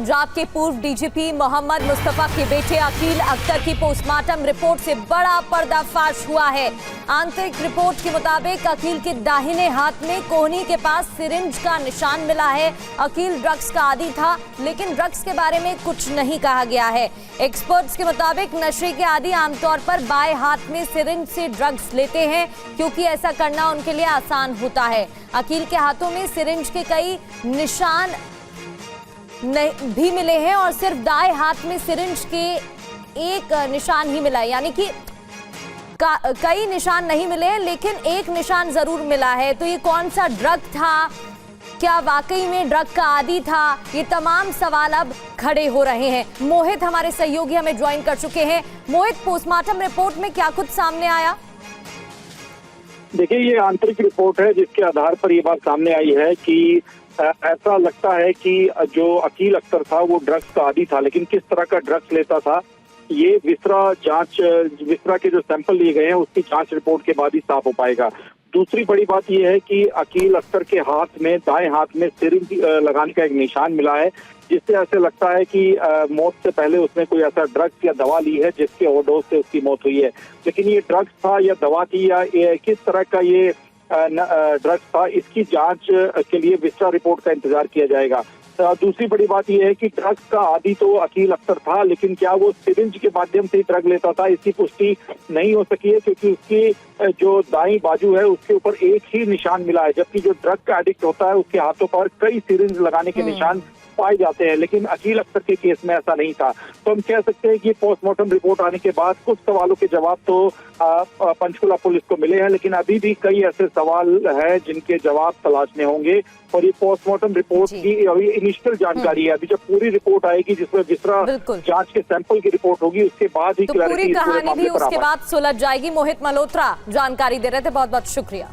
पंजाब के पूर्व डीजीपी मोहम्मद मुस्तफा के बेटे अकील अख्तर की पोस्टमार्टम रिपोर्ट से बड़ा पर्दाफाश हुआ है। आंतरिक रिपोर्ट के मुताबिक अकील के दाहिने हाथ में कोहनी के पास सिरिंज का निशान मिला है। अकील ड्रग्स का आदी था, लेकिन ड्रग्स के बारे में कुछ नहीं कहा गया है। एक्सपर्ट्स के मुताबिक नशे के आदी आमतौर पर बाएं हाथ में सिरिंज से ड्रग्स लेते हैं, क्योंकि ऐसा करना उनके लिए आसान होता है। अकील के हाथों में सिरिंज के कई निशान भी मिले हैं और सिर्फ दाएं हाथ में सिरिंज के एक निशान ही मिला है, यानी कि कई निशान नहीं मिले हैं, लेकिन एक निशान जरूर मिला है। तो ये कौन सा ड्रग था, क्या वाकई में ड्रग का आदी था, ये तमाम सवाल अब खड़े हो रहे हैं। मोहित हमारे सहयोगी हमें ज्वाइन कर चुके हैं। मोहित, पोस्टमार्टम रिपोर्ट में क्या कुछ सामने आया? देखिए, ये आंतरिक रिपोर्ट है जिसके आधार पर ये बात सामने आई है कि ऐसा लगता है कि जो अकील अख्तर था वो ड्रग्स का आदी था, लेकिन किस तरह का ड्रग्स लेता था ये विसरा के जो सैंपल लिए गए हैं उसकी जांच रिपोर्ट के बाद ही साफ हो पाएगा। दूसरी बड़ी बात यह है कि अकील अख्तर के हाथ में, दाएं हाथ में सिरिंज लगाने का एक निशान मिला है, जिससे ऐसे लगता है कि मौत से पहले उसने कोई ऐसा ड्रग्स या दवा ली है जिसके ओवरडोज से उसकी मौत हुई है। लेकिन ये ड्रग्स था या दवा थी या किस तरह का ये ड्रग्स था, इसकी जांच के लिए विस्तार रिपोर्ट का इंतजार किया जाएगा। दूसरी बड़ी बात यह है कि ड्रग्स का आदी तो अकील अख्तर था, लेकिन क्या वो सिरिंज के माध्यम से ड्रग लेता था, इसकी पुष्टि नहीं हो सकी है, क्योंकि उसकी जो दाईं बाजू है उसके ऊपर एक ही निशान मिला है, जबकि जो ड्रग का एडिक्ट होता है उसके हाथों पर कई सिरिंज लगाने के निशान पाए जाते हैं। लेकिन अकील अख्तर के केस में ऐसा नहीं था। तो हम कह सकते हैं कि पोस्टमार्टम रिपोर्ट आने के बाद कुछ सवालों के जवाब तो पंचकुला पुलिस को मिले हैं, लेकिन अभी भी कई ऐसे सवाल हैं जिनके जवाब तलाशने होंगे। और ये पोस्टमार्टम रिपोर्ट की अभी इनिशियल जानकारी है। अभी जब पूरी रिपोर्ट आएगी जिसमें विसरा जांच के सैंपल की रिपोर्ट होगी, उसके बाद ही पूरी कहानी भी उसके बाद सुलझ जाएगी। मोहित मल्होत्रा जानकारी दे रहे थे, बहुत बहुत शुक्रिया।